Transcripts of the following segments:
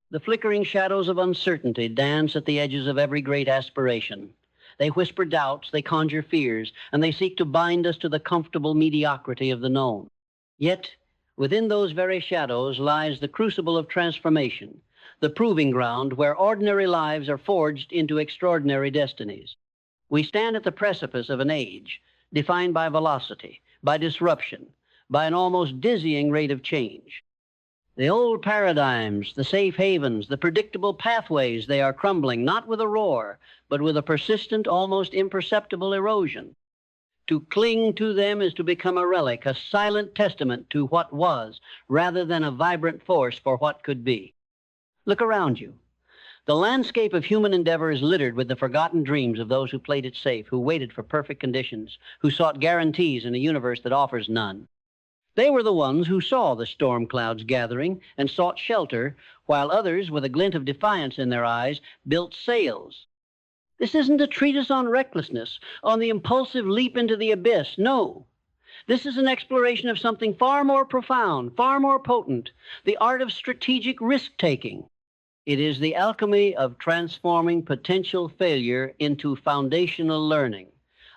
The flickering shadows of uncertainty dance at the edges of every great aspiration. They whisper doubts, they conjure fears, and they seek to bind us to the comfortable mediocrity of the known. Yet, within those very shadows lies the crucible of transformation, the proving ground where ordinary lives are forged into extraordinary destinies. We stand at the precipice of an age defined by velocity, by disruption, by an almost dizzying rate of change. The old paradigms, the safe havens, the predictable pathways, they are crumbling, not with a roar, but with a persistent, almost imperceptible erosion. To cling to them is to become a relic, a silent testament to what was, rather than a vibrant force for what could be. Look around you. The landscape of human endeavor is littered with the forgotten dreams of those who played it safe, who waited for perfect conditions, who sought guarantees in a universe that offers none. They were the ones who saw the storm clouds gathering and sought shelter, while others, with a glint of defiance in their eyes, built sails. This isn't a treatise on recklessness, on the impulsive leap into the abyss. No. This is an exploration of something far more profound, far more potent, the art of strategic risk-taking. It is the alchemy of transforming potential failure into foundational learning,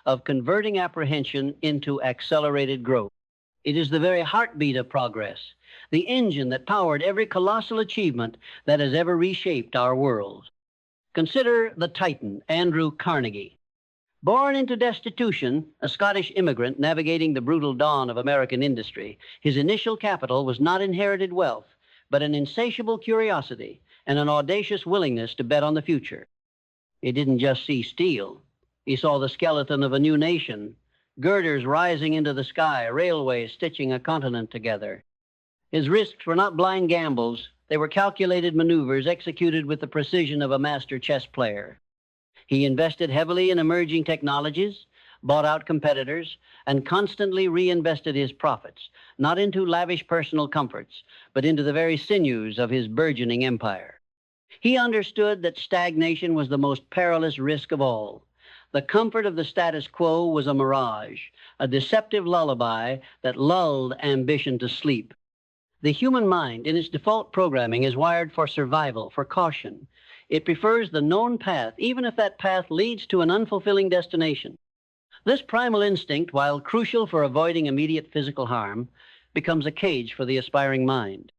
of converting apprehension into accelerated growth. It is the very heartbeat of progress, the engine that powered every colossal achievement that has ever reshaped our world. Consider the Titan, Andrew Carnegie. Born into destitution, a Scottish immigrant navigating the brutal dawn of American industry, his initial capital was not inherited wealth, but an insatiable curiosity and an audacious willingness to bet on the future. He didn't just see steel. He saw the skeleton of a new nation, girders rising into the sky, railways stitching a continent together. His risks were not blind gambles. They were calculated maneuvers executed with the precision of a master chess player. He invested heavily in emerging technologies, bought out competitors, and constantly reinvested his profits, not into lavish personal comforts, but into the very sinews of his burgeoning empire. He understood that stagnation was the most perilous risk of all. The comfort of the status quo was a mirage, a deceptive lullaby that lulled ambition to sleep. The human mind, in its default programming, is wired for survival, for caution. It prefers the known path, even if that path leads to an unfulfilling destination. This primal instinct, while crucial for avoiding immediate physical harm, becomes a cage for the aspiring mind.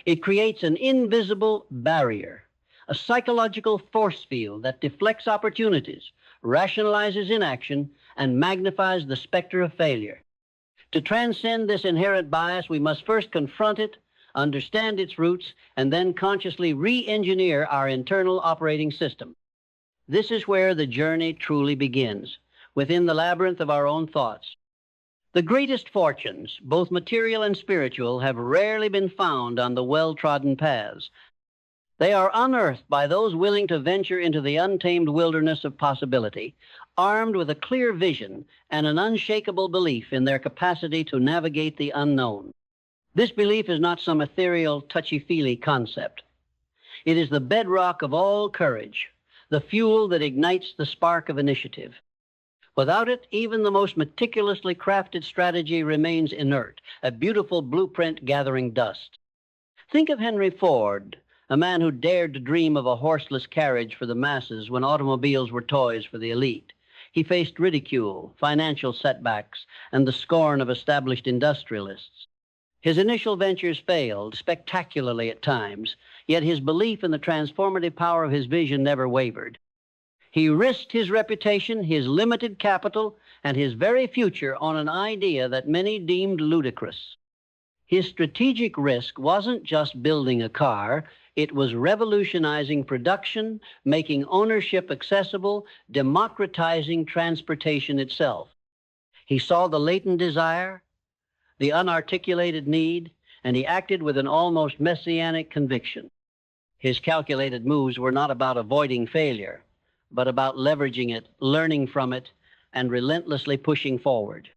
It creates an invisible barrier, a psychological force field that deflects opportunities, rationalizes inaction, and magnifies the specter of failure. To transcend this inherent bias, we must first confront it, understand its roots, and then consciously re-engineer our internal operating system. This is where the journey truly begins, within the labyrinth of our own thoughts. The greatest fortunes, both material and spiritual, have rarely been found on the well-trodden paths. They are unearthed by those willing to venture into the untamed wilderness of possibility, armed with a clear vision and an unshakable belief in their capacity to navigate the unknown. This belief is not some ethereal, touchy-feely concept. It is the bedrock of all courage, the fuel that ignites the spark of initiative. Without it, even the most meticulously crafted strategy remains inert, a beautiful blueprint gathering dust. Think of Henry Ford, a man who dared to dream of a horseless carriage for the masses when automobiles were toys for the elite. He faced ridicule, financial setbacks, and the scorn of established industrialists. His initial ventures failed, spectacularly at times, yet his belief in the transformative power of his vision never wavered. He risked his reputation, his limited capital, and his very future on an idea that many deemed ludicrous. His strategic risk wasn't just building a car, it was revolutionizing production, making ownership accessible, democratizing transportation itself. He saw the latent desire, the unarticulated need, and he acted with an almost messianic conviction. His calculated moves were not about avoiding failure, but about leveraging it, learning from it, and relentlessly pushing forward.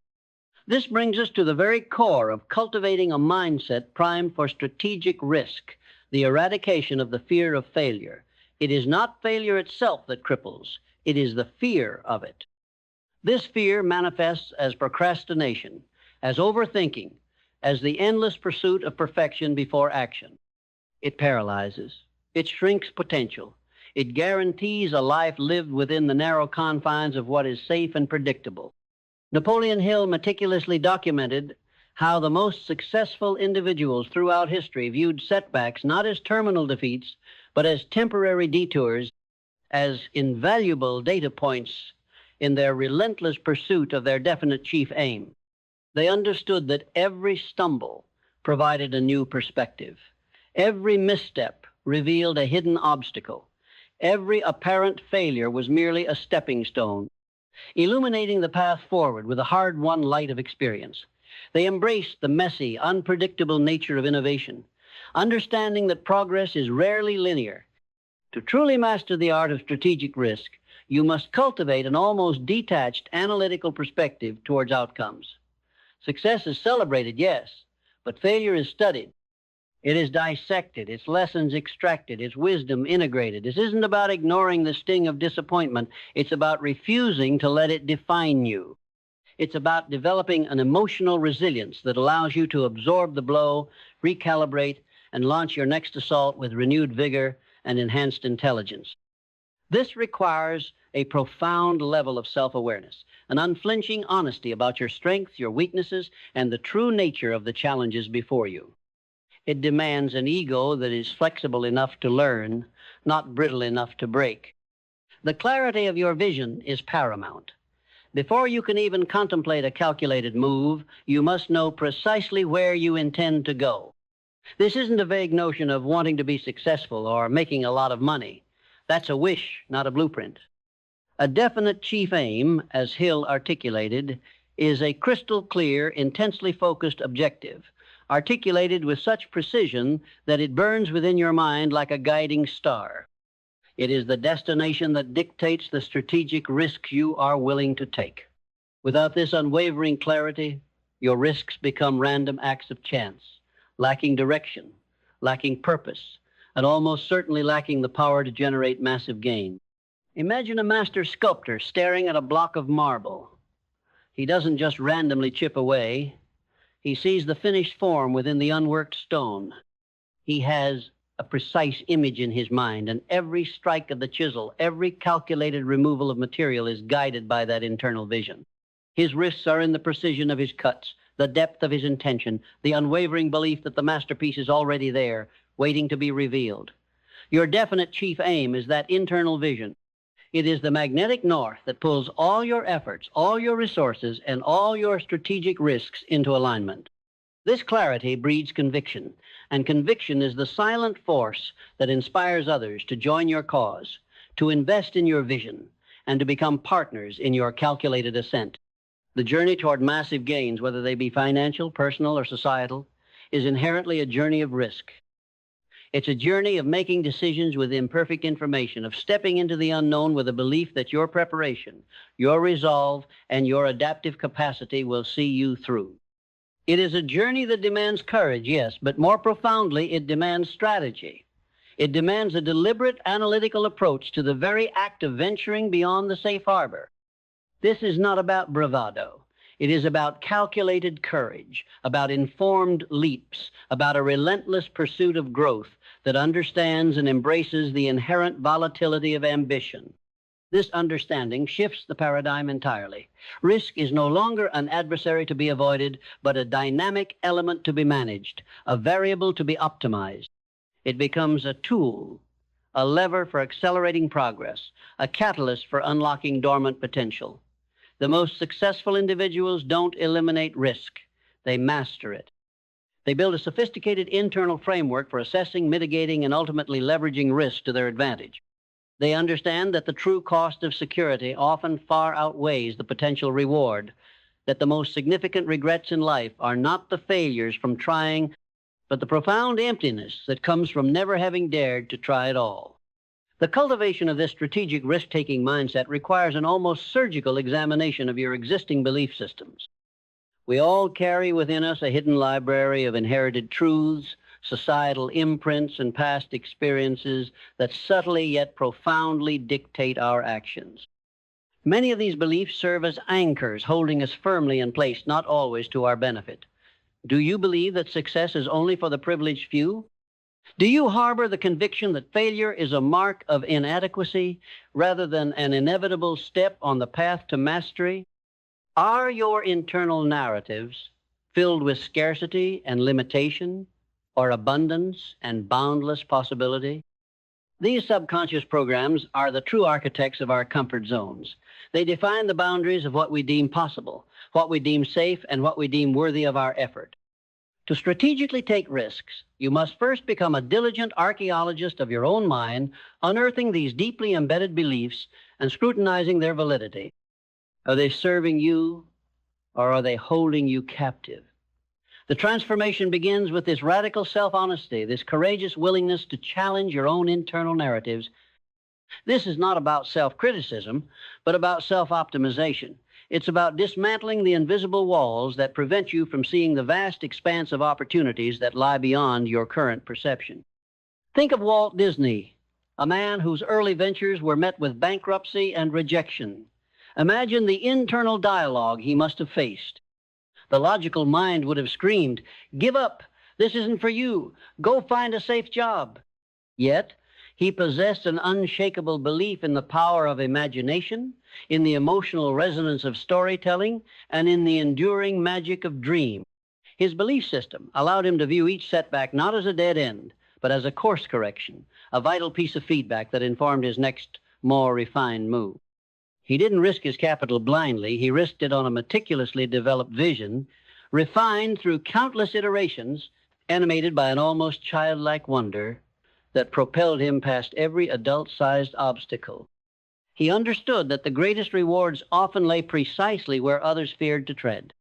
This brings us to the very core of cultivating a mindset primed for strategic risk, the eradication of the fear of failure. It is not failure itself that cripples, it is the fear of it. This fear manifests as procrastination, as overthinking, as the endless pursuit of perfection before action. It paralyzes. It shrinks potential. It guarantees a life lived within the narrow confines of what is safe and predictable. Napoleon Hill meticulously documented how the most successful individuals throughout history viewed setbacks not as terminal defeats, but as temporary detours, as invaluable data points in their relentless pursuit of their definite chief aim. They understood that every stumble provided a new perspective. Every misstep revealed a hidden obstacle. Every apparent failure was merely a stepping stone, illuminating the path forward with a hard-won light of experience. They embraced the messy, unpredictable nature of innovation, understanding that progress is rarely linear. To truly master the art of strategic risk, you must cultivate an almost detached analytical perspective towards outcomes. Success is celebrated, yes, but failure is studied. It is dissected, its lessons extracted, its wisdom integrated. This isn't about ignoring the sting of disappointment. It's about refusing to let it define you. It's about developing an emotional resilience that allows you to absorb the blow, recalibrate, and launch your next assault with renewed vigor and enhanced intelligence. This requires a profound level of self-awareness, an unflinching honesty about your strengths, your weaknesses, and the true nature of the challenges before you. It demands an ego that is flexible enough to learn, not brittle enough to break. The clarity of your vision is paramount. Before you can even contemplate a calculated move, you must know precisely where you intend to go. This isn't a vague notion of wanting to be successful or making a lot of money. That's a wish, not a blueprint. A definite chief aim, as Hill articulated, is a crystal clear, intensely focused objective, articulated with such precision that it burns within your mind like a guiding star. It is the destination that dictates the strategic risks you are willing to take. Without this unwavering clarity, your risks become random acts of chance, lacking direction, lacking purpose, and almost certainly lacking the power to generate massive gain. Imagine a master sculptor staring at a block of marble. He doesn't just randomly chip away. He sees the finished form within the unworked stone. He has a precise image in his mind, and every strike of the chisel, every calculated removal of material is guided by that internal vision. His risks are in the precision of his cuts, the depth of his intention, the unwavering belief that the masterpiece is already there, waiting to be revealed. Your definite chief aim is that internal vision. It is the magnetic north that pulls all your efforts, all your resources, and all your strategic risks into alignment. This clarity breeds conviction, and conviction is the silent force that inspires others to join your cause, to invest in your vision, and to become partners in your calculated ascent. The journey toward massive gains, whether they be financial, personal, or societal, is inherently a journey of risk. It's a journey of making decisions with imperfect information, of stepping into the unknown with a belief that your preparation, your resolve, and your adaptive capacity will see you through. It is a journey that demands courage, yes, but more profoundly, it demands strategy. It demands a deliberate analytical approach to the very act of venturing beyond the safe harbor. This is not about bravado. It is about calculated courage, about informed leaps, about a relentless pursuit of growth that understands and embraces the inherent volatility of ambition. This understanding shifts the paradigm entirely. Risk is no longer an adversary to be avoided, but a dynamic element to be managed, a variable to be optimized. It becomes a tool, a lever for accelerating progress, a catalyst for unlocking dormant potential. The most successful individuals don't eliminate risk. They master it. They build a sophisticated internal framework for assessing, mitigating, and ultimately leveraging risk to their advantage. They understand that the true cost of security often far outweighs the potential reward, that the most significant regrets in life are not the failures from trying, but the profound emptiness that comes from never having dared to try at all. The cultivation of this strategic risk-taking mindset requires an almost surgical examination of your existing belief systems. We all carry within us a hidden library of inherited truths, societal imprints, and past experiences that subtly yet profoundly dictate our actions. Many of these beliefs serve as anchors, holding us firmly in place, not always to our benefit. Do you believe that success is only for the privileged few? Do you harbor the conviction that failure is a mark of inadequacy rather than an inevitable step on the path to mastery? Are your internal narratives filled with scarcity and limitation, or abundance and boundless possibility? These subconscious programs are the true architects of our comfort zones. They define the boundaries of what we deem possible, what we deem safe, and what we deem worthy of our effort. To strategically take risks, you must first become a diligent archaeologist of your own mind, unearthing these deeply embedded beliefs and scrutinizing their validity. Are they serving you, or are they holding you captive? The transformation begins with this radical self-honesty, this courageous willingness to challenge your own internal narratives. This is not about self-criticism, but about self-optimization. It's about dismantling the invisible walls that prevent you from seeing the vast expanse of opportunities that lie beyond your current perception. Think of Walt Disney, a man whose early ventures were met with bankruptcy and rejection. Imagine the internal dialogue he must have faced. The logical mind would have screamed, "Give up! This isn't for you! Go find a safe job!" Yet, he possessed an unshakable belief in the power of imagination, in the emotional resonance of storytelling, and in the enduring magic of dream. His belief system allowed him to view each setback not as a dead end, but as a course correction, a vital piece of feedback that informed his next, more refined move. He didn't risk his capital blindly. He risked it on a meticulously developed vision, refined through countless iterations, animated by an almost childlike wonder that propelled him past every adult-sized obstacle. He understood that the greatest rewards often lay precisely where others feared to tread.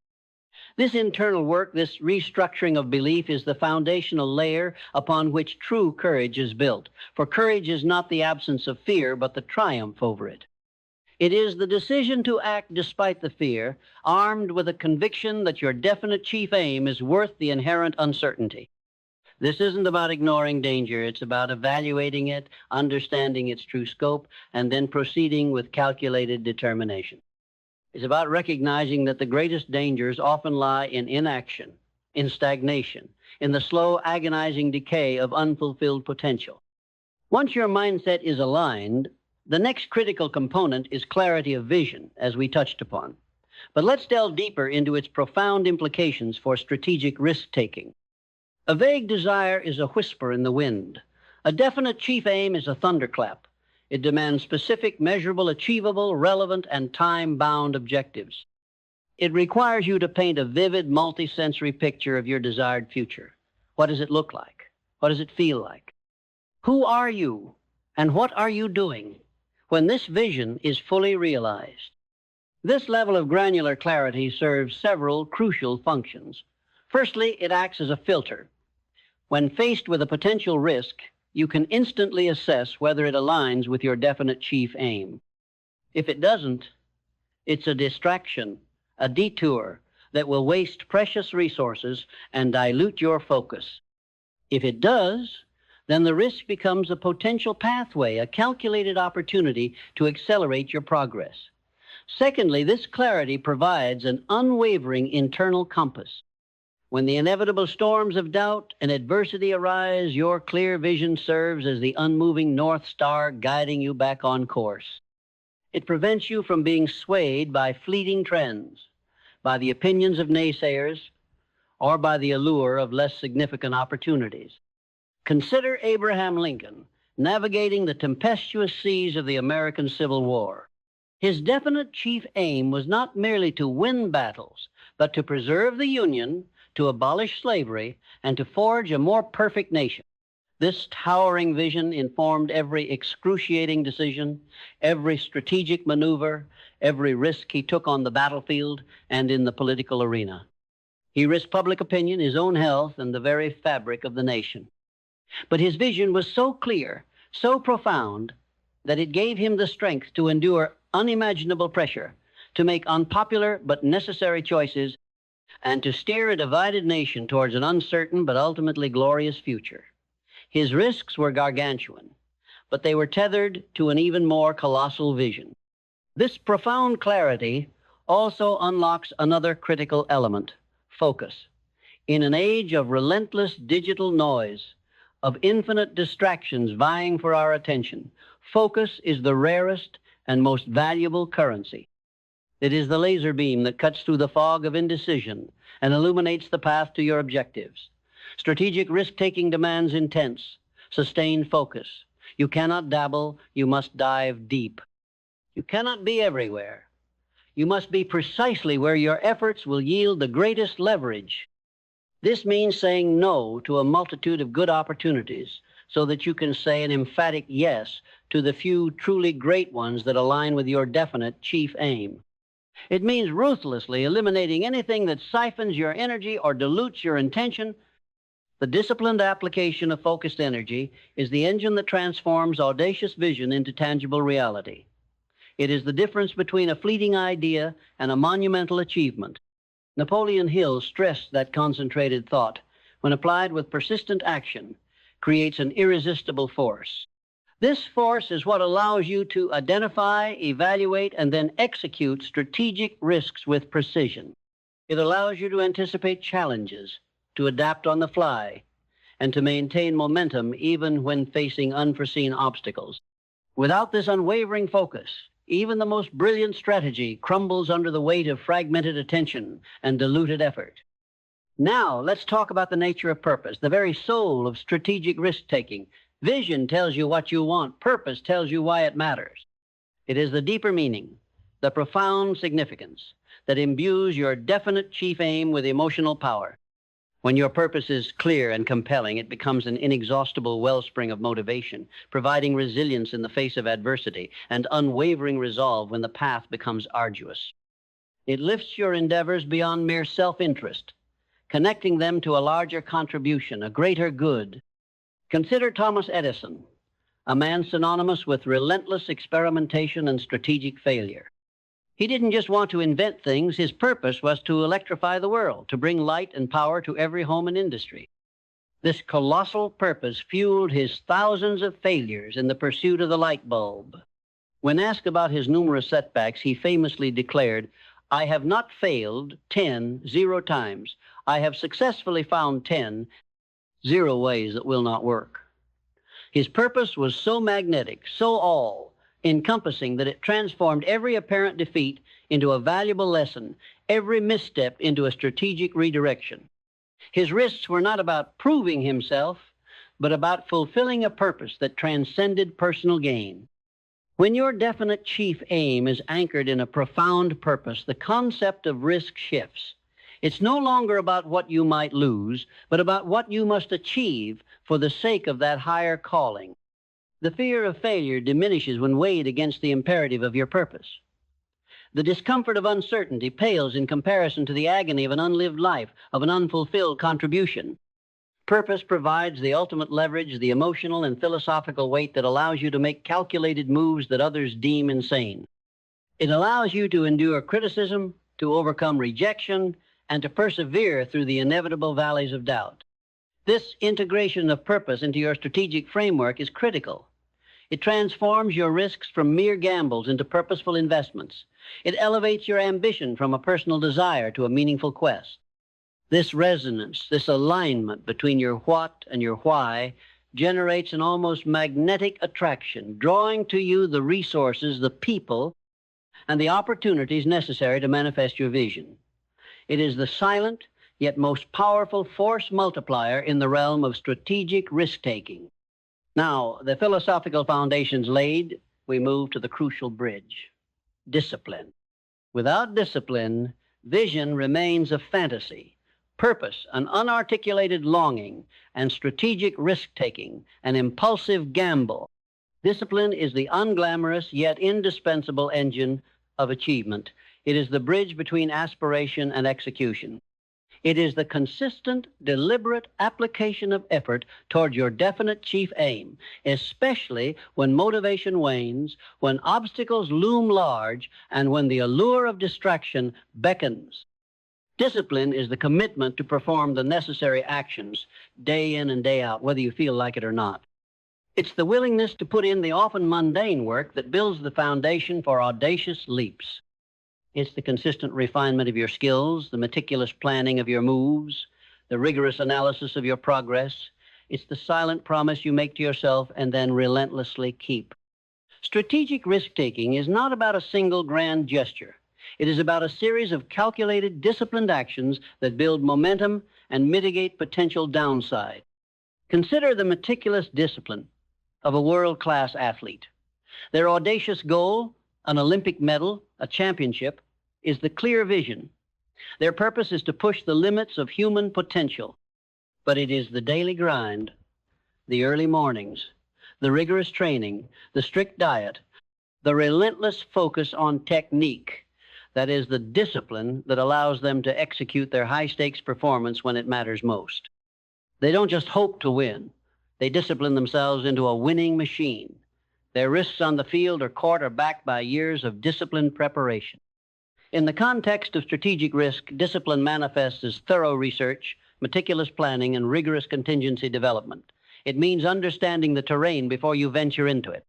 This internal work, this restructuring of belief, is the foundational layer upon which true courage is built. For courage is not the absence of fear, but the triumph over it. It is the decision to act despite the fear, armed with a conviction that your definite chief aim is worth the inherent uncertainty. This isn't about ignoring danger. It's about evaluating it, understanding its true scope, and then proceeding with calculated determination. It's about recognizing that the greatest dangers often lie in inaction, in stagnation, in the slow, agonizing decay of unfulfilled potential. Once your mindset is aligned, the next critical component is clarity of vision, as we touched upon. But let's delve deeper into its profound implications for strategic risk-taking. A vague desire is a whisper in the wind. A definite chief aim is a thunderclap. It demands specific, measurable, achievable, relevant, and time-bound objectives. It requires you to paint a vivid, multi-sensory picture of your desired future. What does it look like? What does it feel like? Who are you, and what are you doing when this vision is fully realized? This level of granular clarity serves several crucial functions. Firstly, it acts as a filter. When faced with a potential risk, you can instantly assess whether it aligns with your definite chief aim. If it doesn't, it's a distraction, a detour that will waste precious resources and dilute your focus. If it does, then the risk becomes a potential pathway, a calculated opportunity to accelerate your progress. Secondly, this clarity provides an unwavering internal compass. When the inevitable storms of doubt and adversity arise, your clear vision serves as the unmoving North Star guiding you back on course. It prevents you from being swayed by fleeting trends, by the opinions of naysayers, or by the allure of less significant opportunities. Consider Abraham Lincoln navigating the tempestuous seas of the American Civil War. His definite chief aim was not merely to win battles, but to preserve the Union, to abolish slavery, and to forge a more perfect nation. This towering vision informed every excruciating decision, every strategic maneuver, every risk he took on the battlefield and in the political arena. He risked public opinion, his own health, and the very fabric of the nation. But his vision was so clear, so profound, that it gave him the strength to endure unimaginable pressure, to make unpopular but necessary choices, and to steer a divided nation towards an uncertain but ultimately glorious future. His risks were gargantuan, but they were tethered to an even more colossal vision. This profound clarity also unlocks another critical element: focus. In an age of relentless digital noise, of infinite distractions vying for our attention, focus is the rarest and most valuable currency. It is the laser beam that cuts through the fog of indecision and illuminates the path to your objectives. Strategic risk-taking demands intense, sustained focus. You cannot dabble, you must dive deep. You cannot be everywhere. You must be precisely where your efforts will yield the greatest leverage. This means saying no to a multitude of good opportunities so that you can say an emphatic yes to the few truly great ones that align with your definite chief aim. It means ruthlessly eliminating anything that siphons your energy or dilutes your intention. The disciplined application of focused energy is the engine that transforms audacious vision into tangible reality. It is the difference between a fleeting idea and a monumental achievement. Napoleon Hill stressed that concentrated thought, when applied with persistent action, creates an irresistible force. This force is what allows you to identify, evaluate, and then execute strategic risks with precision. It allows you to anticipate challenges, to adapt on the fly, and to maintain momentum even when facing unforeseen obstacles. Without this unwavering focus, even the most brilliant strategy crumbles under the weight of fragmented attention and diluted effort. Now, let's talk about the nature of purpose, the very soul of strategic risk-taking. Vision tells you what you want. Purpose tells you why it matters. It is the deeper meaning, the profound significance that imbues your definite chief aim with emotional power. When your purpose is clear and compelling, it becomes an inexhaustible wellspring of motivation, providing resilience in the face of adversity and unwavering resolve when the path becomes arduous. It lifts your endeavors beyond mere self-interest, connecting them to a larger contribution, a greater good. Consider Thomas Edison, a man synonymous with relentless experimentation and strategic failure. He didn't just want to invent things. His purpose was to electrify the world, to bring light and power to every home and industry. This colossal purpose fueled his thousands of failures in the pursuit of the light bulb. When asked about his numerous setbacks, he famously declared, "I have not failed 0 times. I have successfully found 0 ways that will not work." His purpose was so magnetic, so all-encompassing, that it transformed every apparent defeat into a valuable lesson, every misstep into a strategic redirection. His risks were not about proving himself, but about fulfilling a purpose that transcended personal gain. When your definite chief aim is anchored in a profound purpose, the concept of risk shifts. It's no longer about what you might lose, but about what you must achieve for the sake of that higher calling. The fear of failure diminishes when weighed against the imperative of your purpose. The discomfort of uncertainty pales in comparison to the agony of an unlived life, of an unfulfilled contribution. Purpose provides the ultimate leverage, the emotional and philosophical weight that allows you to make calculated moves that others deem insane. It allows you to endure criticism, to overcome rejection, and to persevere through the inevitable valleys of doubt. This integration of purpose into your strategic framework is critical. It transforms your risks from mere gambles into purposeful investments. It elevates your ambition from a personal desire to a meaningful quest. This resonance, this alignment between your what and your why generates an almost magnetic attraction, drawing to you the resources, the people, and the opportunities necessary to manifest your vision. It is the silent, yet most powerful force multiplier in the realm of strategic risk-taking. Now, the philosophical foundations laid, we move to the crucial bridge: discipline. Without discipline, vision remains a fantasy, purpose an unarticulated longing, and strategic risk-taking an impulsive gamble. Discipline is the unglamorous yet indispensable engine of achievement. It is the bridge between aspiration and execution. It is the consistent, deliberate application of effort toward your definite chief aim, especially when motivation wanes, when obstacles loom large, and when the allure of distraction beckons. Discipline is the commitment to perform the necessary actions day in and day out, whether you feel like it or not. It's the willingness to put in the often mundane work that builds the foundation for audacious leaps. It's the consistent refinement of your skills, the meticulous planning of your moves, the rigorous analysis of your progress. It's the silent promise you make to yourself and then relentlessly keep. Strategic risk-taking is not about a single grand gesture. It is about a series of calculated, disciplined actions that build momentum and mitigate potential downside. Consider the meticulous discipline of a world-class athlete. Their audacious goal, an Olympic medal, a championship, is the clear vision. Their purpose is to push the limits of human potential. But it is the daily grind, the early mornings, the rigorous training, the strict diet, the relentless focus on technique, that is the discipline that allows them to execute their high-stakes performance when it matters most. They don't just hope to win. They discipline themselves into a winning machine. Their risks on the field or court are backed by years of disciplined preparation. In the context of strategic risk, discipline manifests as thorough research, meticulous planning, and rigorous contingency development. It means understanding the terrain before you venture into it.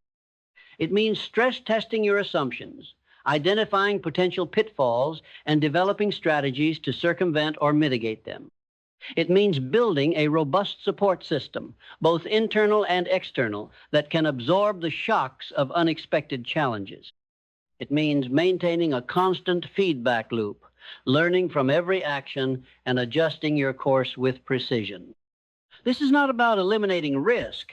It means stress testing your assumptions, identifying potential pitfalls, and developing strategies to circumvent or mitigate them. It means building a robust support system, both internal and external, that can absorb the shocks of unexpected challenges. It means maintaining a constant feedback loop, learning from every action and adjusting your course with precision. This is not about eliminating risk,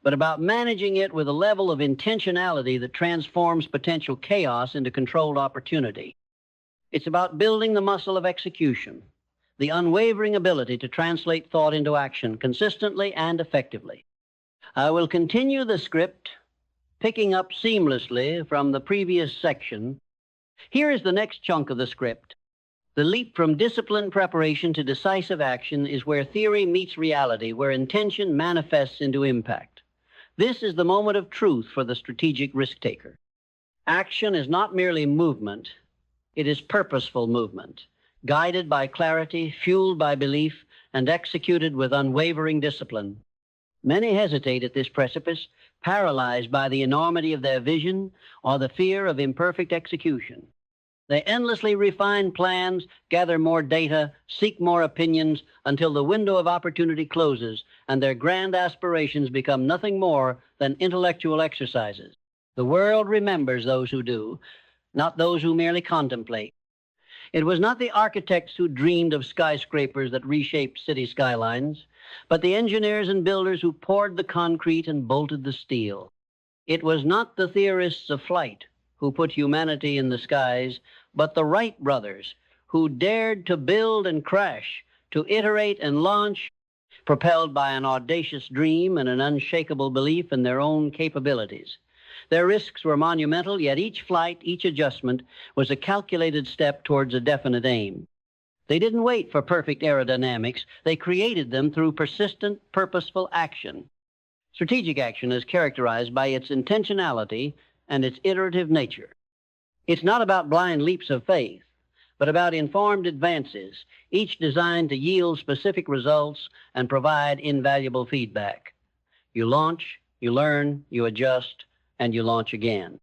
but about managing it with a level of intentionality that transforms potential chaos into controlled opportunity. It's about building the muscle of execution, the unwavering ability to translate thought into action consistently and effectively. I will continue the script, picking up seamlessly from the previous section. Here is the next chunk of the script. The leap from disciplined preparation to decisive action is where theory meets reality, where intention manifests into impact. This is the moment of truth for the strategic risk-taker. Action is not merely movement, it is purposeful movement, guided by clarity, fueled by belief, and executed with unwavering discipline. Many hesitate at this precipice, paralyzed by the enormity of their vision or the fear of imperfect execution. They endlessly refine plans, gather more data, seek more opinions until the window of opportunity closes and their grand aspirations become nothing more than intellectual exercises. The world remembers those who do, not those who merely contemplate. It was not the architects who dreamed of skyscrapers that reshaped city skylines, but the engineers and builders who poured the concrete and bolted the steel. It was not the theorists of flight who put humanity in the skies, but the Wright brothers who dared to build and crash, to iterate and launch, propelled by an audacious dream and an unshakable belief in their own capabilities. Their risks were monumental, yet each flight, each adjustment, was a calculated step towards a definite aim. They didn't wait for perfect aerodynamics. They created them through persistent, purposeful action. Strategic action is characterized by its intentionality and its iterative nature. It's not about blind leaps of faith, but about informed advances, each designed to yield specific results and provide invaluable feedback. You launch, you learn, you adjust, and you launch again.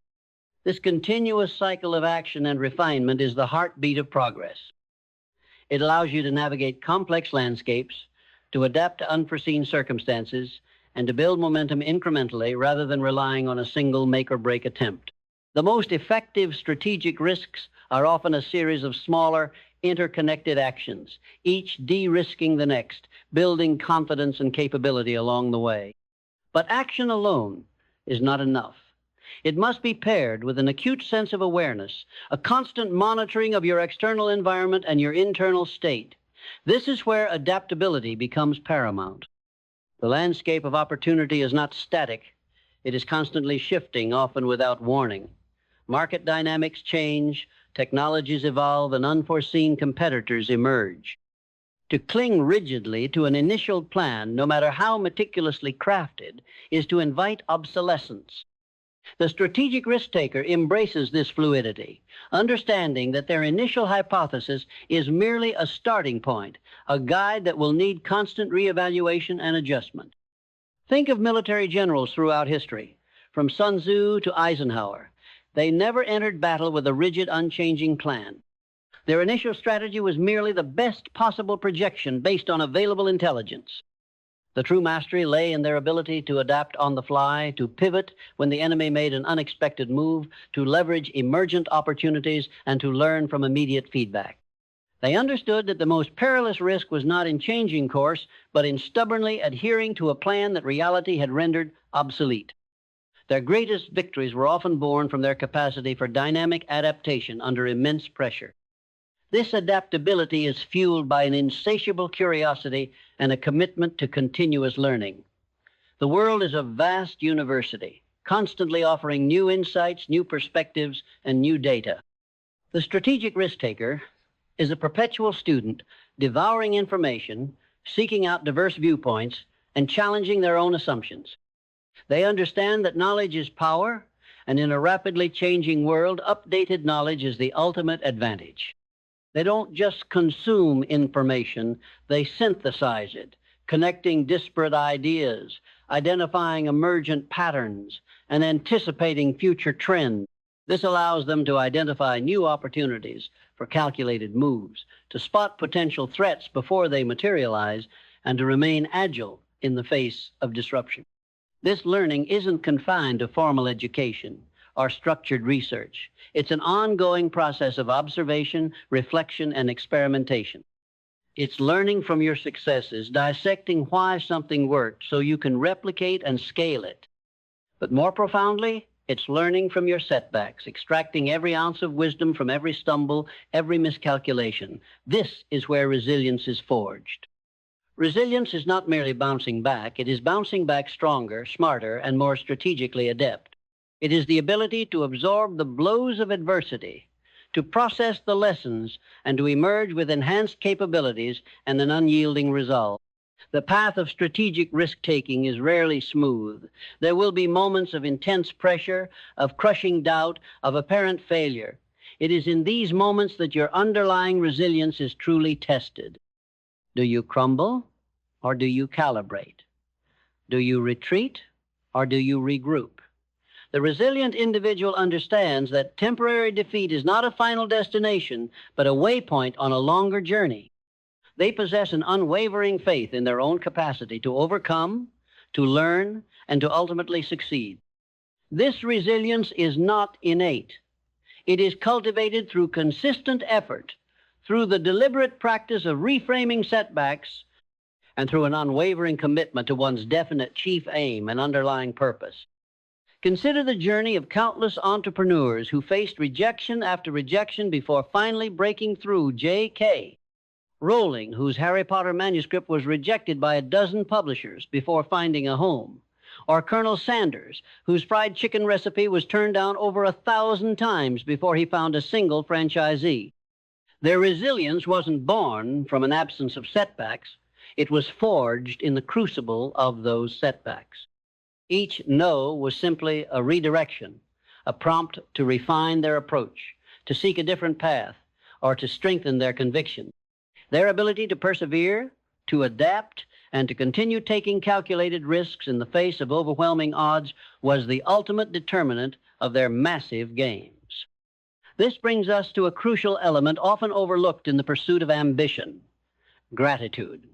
This continuous cycle of action and refinement is the heartbeat of progress. It allows you to navigate complex landscapes, to adapt to unforeseen circumstances, and to build momentum incrementally rather than relying on a single make-or-break attempt. The most effective strategic risks are often a series of smaller, interconnected actions, each de-risking the next, building confidence and capability along the way. But action alone is not enough. It must be paired with an acute sense of awareness, a constant monitoring of your external environment and your internal state. This is where adaptability becomes paramount. The landscape of opportunity is not static. It is constantly shifting, often without warning. Market dynamics change, technologies evolve, and unforeseen competitors emerge. To cling rigidly to an initial plan, no matter how meticulously crafted, is to invite obsolescence. The strategic risk-taker embraces this fluidity, understanding that their initial hypothesis is merely a starting point, a guide that will need constant reevaluation and adjustment. Think of military generals throughout history, from Sun Tzu to Eisenhower. They never entered battle with a rigid, unchanging plan. Their initial strategy was merely the best possible projection based on available intelligence. The true mastery lay in their ability to adapt on the fly, to pivot when the enemy made an unexpected move, to leverage emergent opportunities, and to learn from immediate feedback. They understood that the most perilous risk was not in changing course, but in stubbornly adhering to a plan that reality had rendered obsolete. Their greatest victories were often born from their capacity for dynamic adaptation under immense pressure. This adaptability is fueled by an insatiable curiosity and a commitment to continuous learning. The world is a vast university, constantly offering new insights, new perspectives, and new data. The strategic risk-taker is a perpetual student, devouring information, seeking out diverse viewpoints, and challenging their own assumptions. They understand that knowledge is power, and in a rapidly changing world, updated knowledge is the ultimate advantage. They don't just consume information, they synthesize it, connecting disparate ideas, identifying emergent patterns, and anticipating future trends. This allows them to identify new opportunities for calculated moves, to spot potential threats before they materialize, and to remain agile in the face of disruption. This learning isn't confined to formal education or structured research. It's an ongoing process of observation, reflection, and experimentation. It's learning from your successes, dissecting why something worked so you can replicate and scale it. But more profoundly, it's learning from your setbacks, extracting every ounce of wisdom from every stumble, every miscalculation. This is where resilience is forged. Resilience is not merely bouncing back, it is bouncing back stronger, smarter, and more strategically adept. It is the ability to absorb the blows of adversity, to process the lessons, and to emerge with enhanced capabilities and an unyielding resolve. The path of strategic risk-taking is rarely smooth. There will be moments of intense pressure, of crushing doubt, of apparent failure. It is in these moments that your underlying resilience is truly tested. Do you crumble, or do you calibrate? Do you retreat, or do you regroup? The resilient individual understands that temporary defeat is not a final destination, but a waypoint on a longer journey. They possess an unwavering faith in their own capacity to overcome, to learn, and to ultimately succeed. This resilience is not innate. It is cultivated through consistent effort, through the deliberate practice of reframing setbacks, and through an unwavering commitment to one's definite chief aim and underlying purpose. Consider the journey of countless entrepreneurs who faced rejection after rejection before finally breaking through. J.K. Rowling, whose Harry Potter manuscript was rejected by a dozen publishers before finding a home. Or Colonel Sanders, whose fried chicken recipe was turned down over 1,000 times before he found a single franchisee. Their resilience wasn't born from an absence of setbacks. It was forged in the crucible of those setbacks. Each no was simply a redirection, a prompt to refine their approach, to seek a different path, or to strengthen their conviction. Their ability to persevere, to adapt, and to continue taking calculated risks in the face of overwhelming odds was the ultimate determinant of their massive gains. This brings us to a crucial element often overlooked in the pursuit of ambition: gratitude.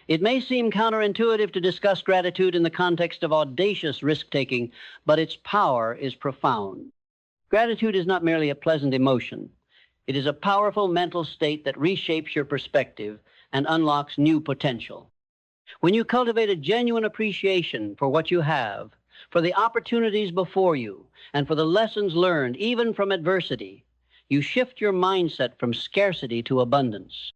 It may seem counterintuitive to discuss gratitude in the context of audacious risk-taking, but its power is profound. Gratitude is not merely a pleasant emotion. It is a powerful mental state that reshapes your perspective and unlocks new potential. When you cultivate a genuine appreciation for what you have, for the opportunities before you, and for the lessons learned, even from adversity, you shift your mindset from scarcity to abundance.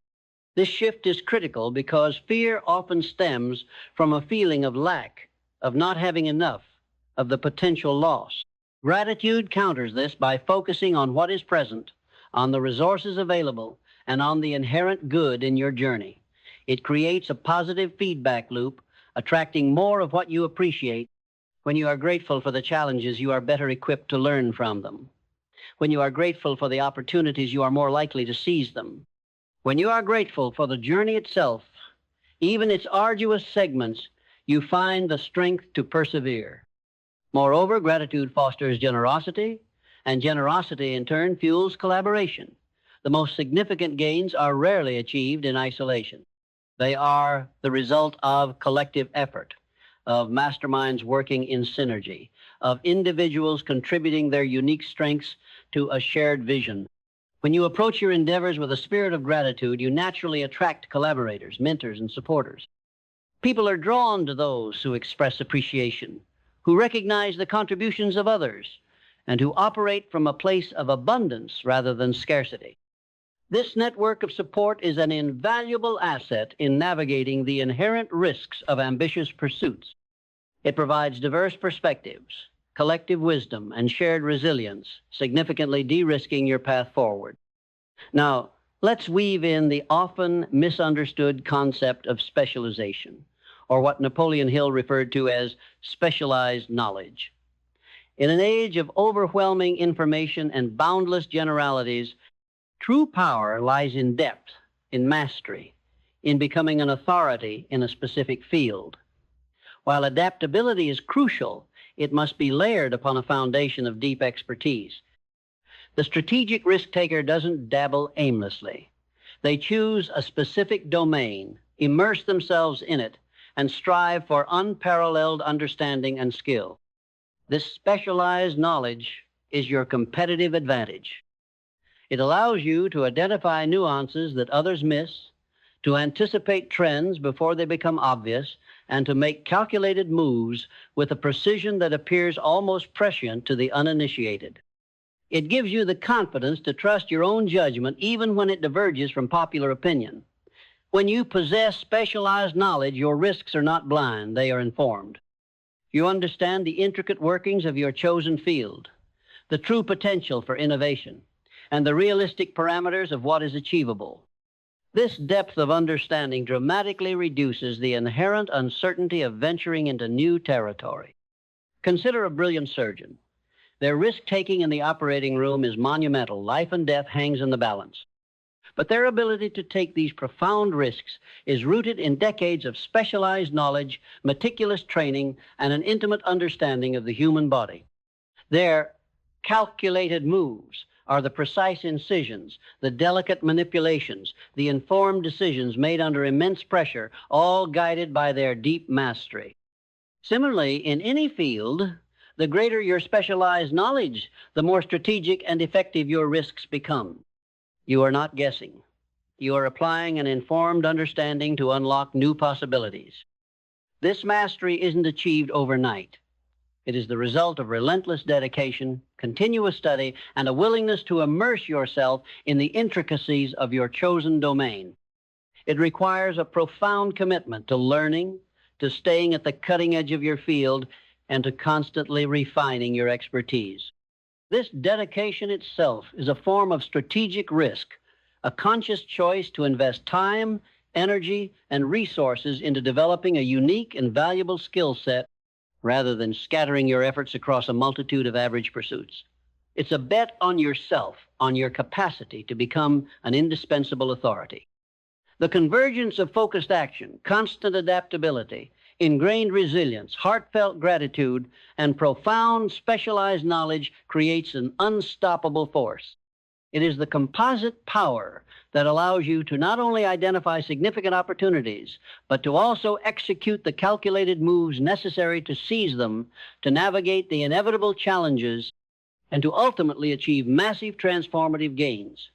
This shift is critical because fear often stems from a feeling of lack, of not having enough, of the potential loss. Gratitude counters this by focusing on what is present, on the resources available, and on the inherent good in your journey. It creates a positive feedback loop, attracting more of what you appreciate. When you are grateful for the challenges, you are better equipped to learn from them. When you are grateful for the opportunities, you are more likely to seize them. When you are grateful for the journey itself, even its arduous segments, you find the strength to persevere. Moreover, gratitude fosters generosity, and generosity in turn fuels collaboration. The most significant gains are rarely achieved in isolation. They are the result of collective effort, of masterminds working in synergy, of individuals contributing their unique strengths to a shared vision. When you approach your endeavors with a spirit of gratitude, you naturally attract collaborators, mentors, and supporters. People are drawn to those who express appreciation, who recognize the contributions of others, and who operate from a place of abundance rather than scarcity. This network of support is an invaluable asset in navigating the inherent risks of ambitious pursuits. It provides diverse perspectives, collective wisdom, and shared resilience, significantly de-risking your path forward. Now, let's weave in the often misunderstood concept of specialization, or what Napoleon Hill referred to as specialized knowledge. In an age of overwhelming information and boundless generalities, true power lies in depth, in mastery, in becoming an authority in a specific field. While adaptability is crucial, it must be layered upon a foundation of deep expertise. The strategic risk-taker doesn't dabble aimlessly. They choose a specific domain, immerse themselves in it, and strive for unparalleled understanding and skill. This specialized knowledge is your competitive advantage. It allows you to identify nuances that others miss, to anticipate trends before they become obvious, and to make calculated moves with a precision that appears almost prescient to the uninitiated. It gives you the confidence to trust your own judgment even when it diverges from popular opinion. When you possess specialized knowledge, your risks are not blind, they are informed. You understand the intricate workings of your chosen field, the true potential for innovation, and the realistic parameters of what is achievable. This depth of understanding dramatically reduces the inherent uncertainty of venturing into new territory. Consider a brilliant surgeon. Their risk-taking in the operating room is monumental. Life and death hangs in the balance. But their ability to take these profound risks is rooted in decades of specialized knowledge, meticulous training, and an intimate understanding of the human body. Their calculated moves are the precise incisions, the delicate manipulations, the informed decisions made under immense pressure, all guided by their deep mastery. Similarly, in any field, the greater your specialized knowledge, the more strategic and effective your risks become. You are not guessing. You are applying an informed understanding to unlock new possibilities. This mastery isn't achieved overnight. It is the result of relentless dedication, continuous study, and a willingness to immerse yourself in the intricacies of your chosen domain. It requires a profound commitment to learning, to staying at the cutting edge of your field, and to constantly refining your expertise. This dedication itself is a form of strategic risk, a conscious choice to invest time, energy, and resources into developing a unique and valuable skill set rather than scattering your efforts across a multitude of average pursuits. It's a bet on yourself, on your capacity to become an indispensable authority. The convergence of focused action, constant adaptability, ingrained resilience, heartfelt gratitude, and profound specialized knowledge creates an unstoppable force. It is the composite power that allows you to not only identify significant opportunities, but to also execute the calculated moves necessary to seize them, to navigate the inevitable challenges, and to ultimately achieve massive transformative gains.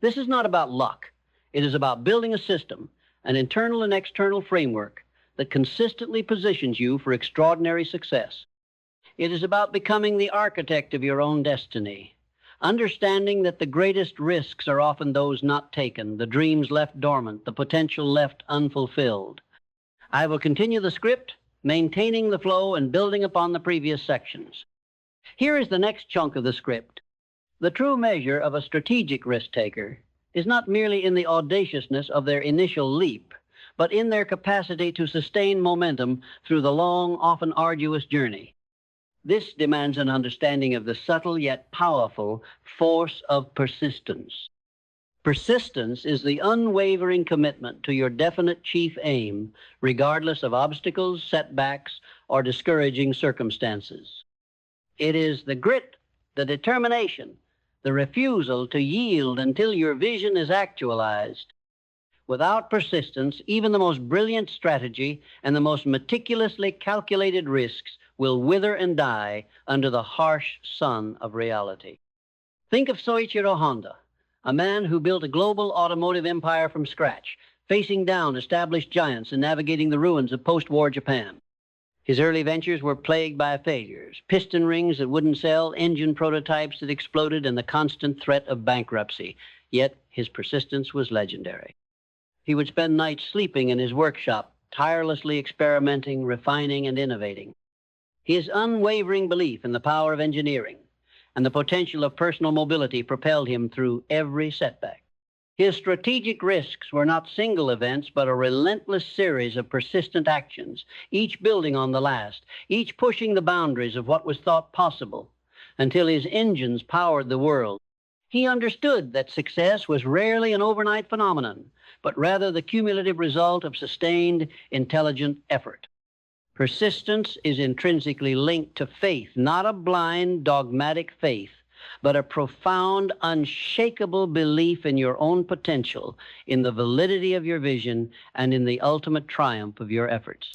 This is not about luck. It is about building a system, an internal and external framework that consistently positions you for extraordinary success. It is about becoming the architect of your own destiny, understanding that the greatest risks are often those not taken, the dreams left dormant, the potential left unfulfilled. I will continue the script, maintaining the flow and building upon the previous sections. Here is the next chunk of the script. The true measure of a strategic risk-taker is not merely in the audaciousness of their initial leap, but in their capacity to sustain momentum through the long, often arduous journey. This demands an understanding of the subtle yet powerful force of persistence. Persistence is the unwavering commitment to your definite chief aim, regardless of obstacles, setbacks, or discouraging circumstances. It is the grit, the determination, the refusal to yield until your vision is actualized. Without persistence, even the most brilliant strategy and the most meticulously calculated risks will wither and die under the harsh sun of reality. Think of Soichiro Honda, a man who built a global automotive empire from scratch, facing down established giants and navigating the ruins of post-war Japan. His early ventures were plagued by failures, piston rings that wouldn't sell, engine prototypes that exploded, and the constant threat of bankruptcy. Yet his persistence was legendary. He would spend nights sleeping in his workshop, tirelessly experimenting, refining, and innovating. His unwavering belief in the power of engineering and the potential of personal mobility propelled him through every setback. His strategic risks were not single events, but a relentless series of persistent actions, each building on the last, each pushing the boundaries of what was thought possible, until his engines powered the world. He understood that success was rarely an overnight phenomenon, but rather the cumulative result of sustained, intelligent effort. Persistence is intrinsically linked to faith, not a blind, dogmatic faith, but a profound, unshakable belief in your own potential, in the validity of your vision, and in the ultimate triumph of your efforts.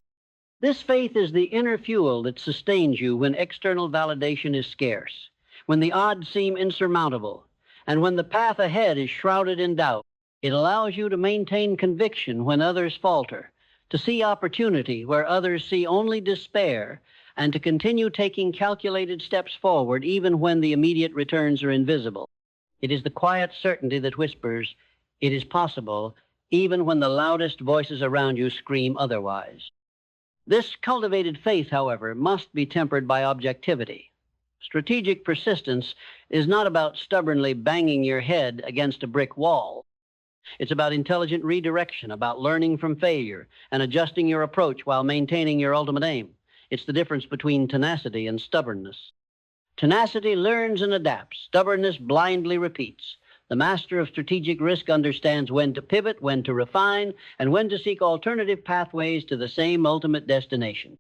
This faith is the inner fuel that sustains you when external validation is scarce, when the odds seem insurmountable, and when the path ahead is shrouded in doubt. It allows you to maintain conviction when others falter, to see opportunity where others see only despair, and to continue taking calculated steps forward even when the immediate returns are invisible. It is the quiet certainty that whispers, "It is possible," even when the loudest voices around you scream otherwise. This cultivated faith, however, must be tempered by objectivity. Strategic persistence is not about stubbornly banging your head against a brick wall. It's about intelligent redirection, about learning from failure and adjusting your approach while maintaining your ultimate aim. It's the difference between tenacity and stubbornness. Tenacity learns and adapts. Stubbornness blindly repeats. The master of strategic risk understands when to pivot, when to refine, and when to seek alternative pathways to the same ultimate destination.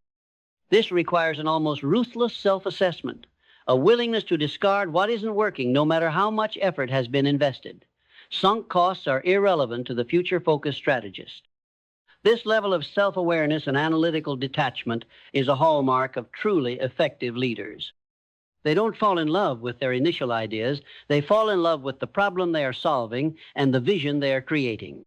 This requires an almost ruthless self-assessment, a willingness to discard what isn't working no matter how much effort has been invested. Sunk costs are irrelevant to the future-focused strategist. This level of self-awareness and analytical detachment is a hallmark of truly effective leaders. They don't fall in love with their initial ideas. They fall in love with the problem they are solving and the vision they are creating.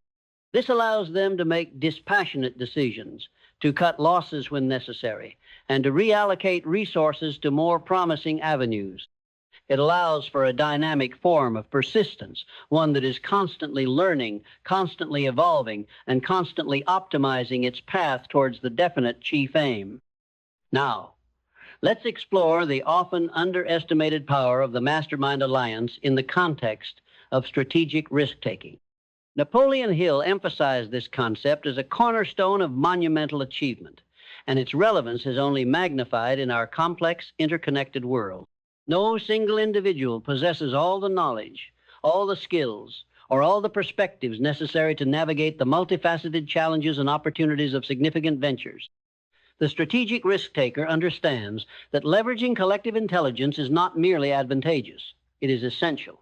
This allows them to make dispassionate decisions, to cut losses when necessary, and to reallocate resources to more promising avenues. It allows for a dynamic form of persistence, one that is constantly learning, constantly evolving, and constantly optimizing its path towards the definite chief aim. Now, let's explore the often underestimated power of the Mastermind Alliance in the context of strategic risk-taking. Napoleon Hill emphasized this concept as a cornerstone of monumental achievement, and its relevance is only magnified in our complex, interconnected world. No single individual possesses all the knowledge, all the skills, or all the perspectives necessary to navigate the multifaceted challenges and opportunities of significant ventures. The strategic risk-taker understands that leveraging collective intelligence is not merely advantageous, it is essential.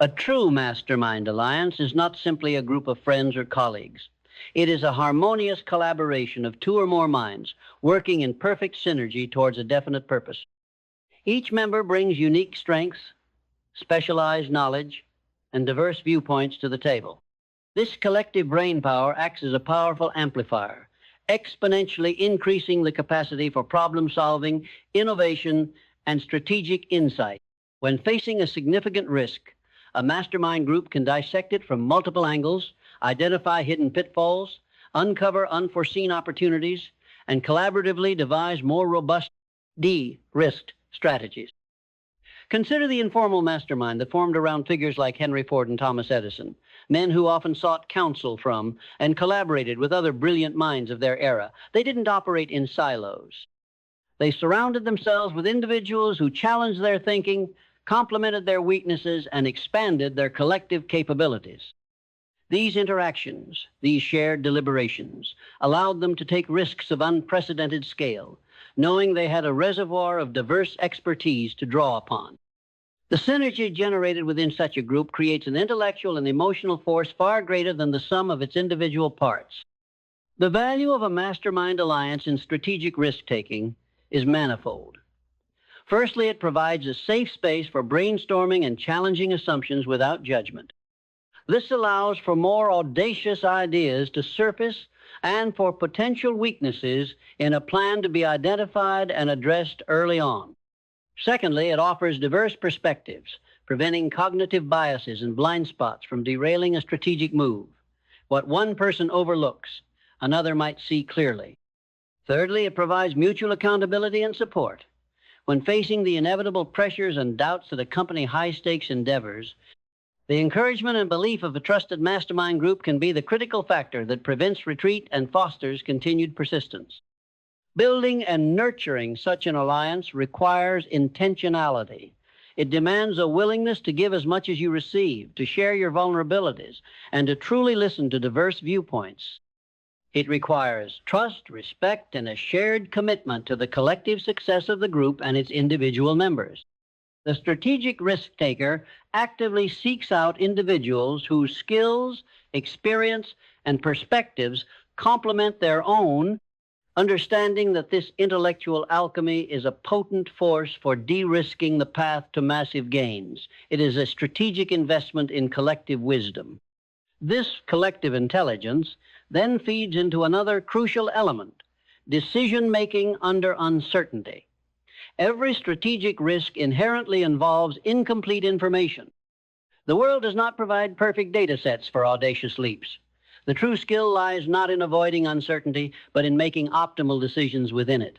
A true mastermind alliance is not simply a group of friends or colleagues. It is a harmonious collaboration of two or more minds working in perfect synergy towards a definite purpose. Each member brings unique strengths, specialized knowledge, and diverse viewpoints to the table. This collective brainpower acts as a powerful amplifier, exponentially increasing the capacity for problem-solving, innovation, and strategic insight. When facing a significant risk, a mastermind group can dissect it from multiple angles, identify hidden pitfalls, uncover unforeseen opportunities, and collaboratively devise more robust, de-risked strategies. Consider the informal mastermind that formed around figures like Henry Ford and Thomas Edison, men who often sought counsel from and collaborated with other brilliant minds of their era. They didn't operate in silos. They surrounded themselves with individuals who challenged their thinking, complemented their weaknesses, and expanded their collective capabilities. These interactions, these shared deliberations, allowed them to take risks of unprecedented scale, knowing they had a reservoir of diverse expertise to draw upon. The synergy generated within such a group creates an intellectual and emotional force far greater than the sum of its individual parts. The value of a mastermind alliance in strategic risk-taking is manifold. Firstly, it provides a safe space for brainstorming and challenging assumptions without judgment. This allows for more audacious ideas to surface and for potential weaknesses in a plan to be identified and addressed early on. Secondly, it offers diverse perspectives, preventing cognitive biases and blind spots from derailing a strategic move. What one person overlooks, another might see clearly. Thirdly, it provides mutual accountability and support. When facing the inevitable pressures and doubts that accompany high-stakes endeavors, the encouragement and belief of a trusted mastermind group can be the critical factor that prevents retreat and fosters continued persistence. Building and nurturing such an alliance requires intentionality. It demands a willingness to give as much as you receive, to share your vulnerabilities, and to truly listen to diverse viewpoints. It requires trust, respect, and a shared commitment to the collective success of the group and its individual members. The strategic risk-taker actively seeks out individuals whose skills, experience, and perspectives complement their own, understanding that this intellectual alchemy is a potent force for de-risking the path to massive gains. It is a strategic investment in collective wisdom. This collective intelligence then feeds into another crucial element, decision-making under uncertainty. Every strategic risk inherently involves incomplete information. The world does not provide perfect data sets for audacious leaps. The true skill lies not in avoiding uncertainty, but in making optimal decisions within it.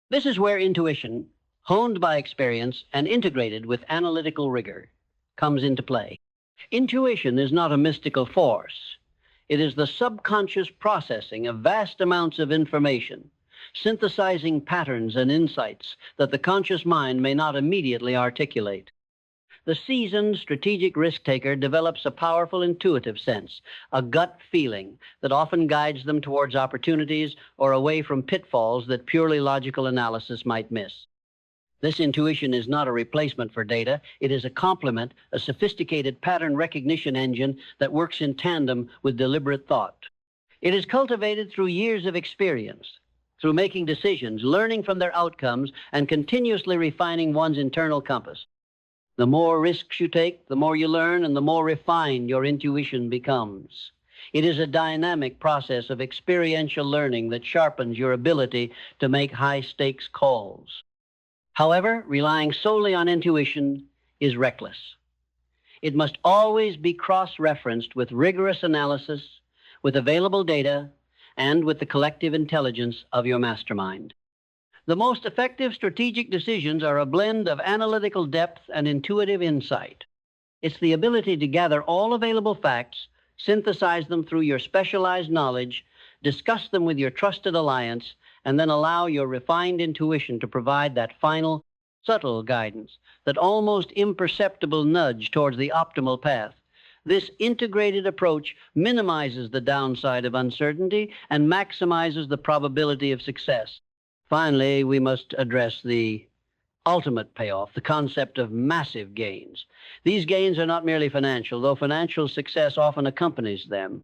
This is where intuition, honed by experience and integrated with analytical rigor, comes into play. Intuition is not a mystical force. It is the subconscious processing of vast amounts of information, synthesizing patterns and insights that the conscious mind may not immediately articulate. The seasoned strategic risk-taker develops a powerful intuitive sense, a gut feeling that often guides them towards opportunities or away from pitfalls that purely logical analysis might miss. This intuition is not a replacement for data. It is a complement, a sophisticated pattern recognition engine that works in tandem with deliberate thought. It is cultivated through years of experience, through making decisions, learning from their outcomes, and continuously refining one's internal compass. The more risks you take, the more you learn, and the more refined your intuition becomes. It is a dynamic process of experiential learning that sharpens your ability to make high-stakes calls. However, relying solely on intuition is reckless. It must always be cross-referenced with rigorous analysis, with available data, and with the collective intelligence of your mastermind. The most effective strategic decisions are a blend of analytical depth and intuitive insight. It's the ability to gather all available facts, synthesize them through your specialized knowledge, discuss them with your trusted alliance, and then allow your refined intuition to provide that final, subtle guidance, that almost imperceptible nudge towards the optimal path. This integrated approach minimizes the downside of uncertainty and maximizes the probability of success. Finally, we must address the ultimate payoff, the concept of massive gains. These gains are not merely financial, though financial success often accompanies them.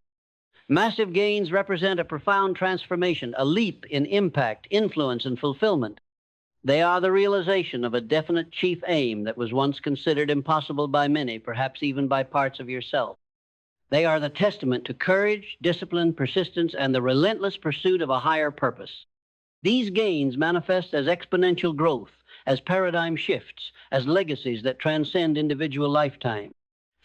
Massive gains represent a profound transformation, a leap in impact, influence, and fulfillment. They are the realization of a definite chief aim that was once considered impossible by many, perhaps even by parts of yourself. They are the testament to courage, discipline, persistence, and the relentless pursuit of a higher purpose. These gains manifest as exponential growth, as paradigm shifts, as legacies that transcend individual lifetime.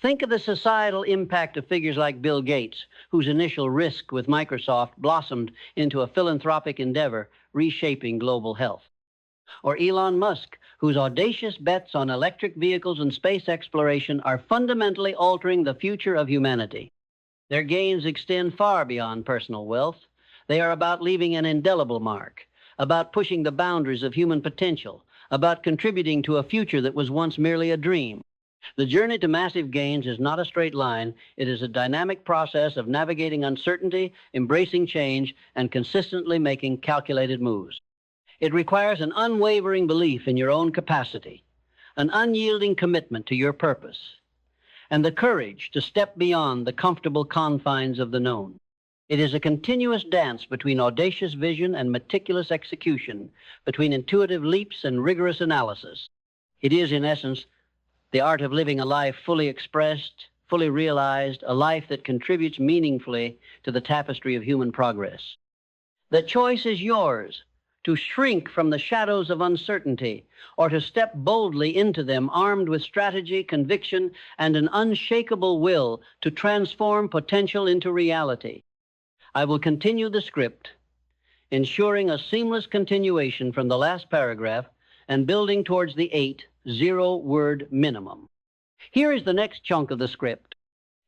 Think of the societal impact of figures like Bill Gates, whose initial risk with Microsoft blossomed into a philanthropic endeavor reshaping global health. Or Elon Musk, whose audacious bets on electric vehicles and space exploration are fundamentally altering the future of humanity. Their gains extend far beyond personal wealth. They are about leaving an indelible mark, about pushing the boundaries of human potential, about contributing to a future that was once merely a dream. The journey to massive gains is not a straight line. It is a dynamic process of navigating uncertainty, embracing change, and consistently making calculated moves. It requires an unwavering belief in your own capacity, an unyielding commitment to your purpose, and the courage to step beyond the comfortable confines of the known. It is a continuous dance between audacious vision and meticulous execution, between intuitive leaps and rigorous analysis. It is, in essence, the art of living a life fully expressed, fully realized, a life that contributes meaningfully to the tapestry of human progress. The choice is yours, to shrink from the shadows of uncertainty or to step boldly into them armed with strategy, conviction, and an unshakable will to transform potential into reality. I will continue the script, ensuring a seamless continuation from the last paragraph and building towards the 8 zero-word minimum. Here is the next chunk of the script.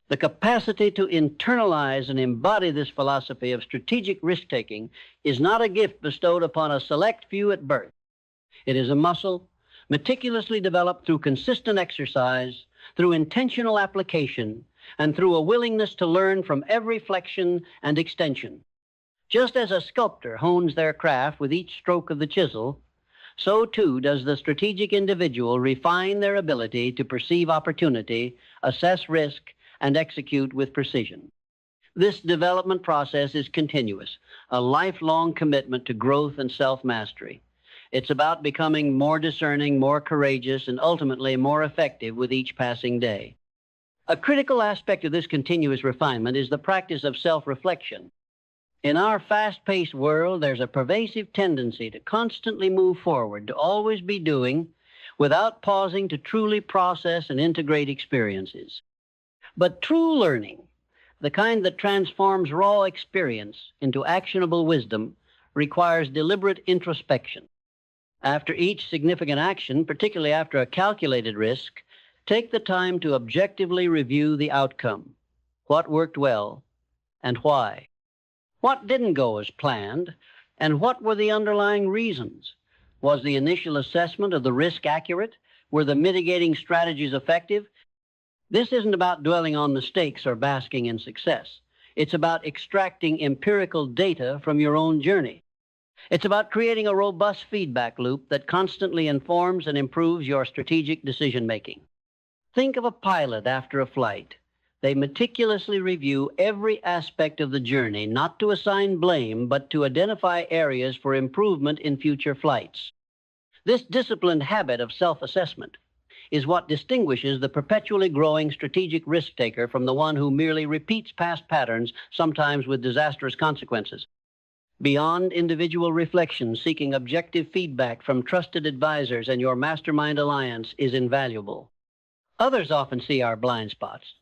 The capacity to internalize and embody this philosophy of strategic risk-taking is not a gift bestowed upon a select few at birth. It is a muscle meticulously developed through consistent exercise, through intentional application, and through a willingness to learn from every flexion and extension. Just as a sculptor hones their craft with each stroke of the chisel, so too does the strategic individual refine their ability to perceive opportunity, assess risk, and execute with precision. This development process is continuous, a lifelong commitment to growth and self-mastery. It's about becoming more discerning, more courageous, and ultimately more effective with each passing day. A critical aspect of this continuous refinement is the practice of self-reflection. In our fast-paced world, there's a pervasive tendency to constantly move forward, to always be doing, without pausing to truly process and integrate experiences. But true learning, the kind that transforms raw experience into actionable wisdom, requires deliberate introspection. After each significant action, particularly after a calculated risk, take the time to objectively review the outcome. What worked well and why? What didn't go as planned, and what were the underlying reasons? Was the initial assessment of the risk accurate? Were the mitigating strategies effective? This isn't about dwelling on mistakes or basking in success. It's about extracting empirical data from your own journey. It's about creating a robust feedback loop that constantly informs and improves your strategic decision-making. Think of a pilot after a flight. They meticulously review every aspect of the journey, not to assign blame, but to identify areas for improvement in future flights. This disciplined habit of self-assessment is what distinguishes the perpetually growing strategic risk-taker from the one who merely repeats past patterns, sometimes with disastrous consequences. Beyond individual reflection, seeking objective feedback from trusted advisors and your mastermind alliance is invaluable. Others often see our blind spots,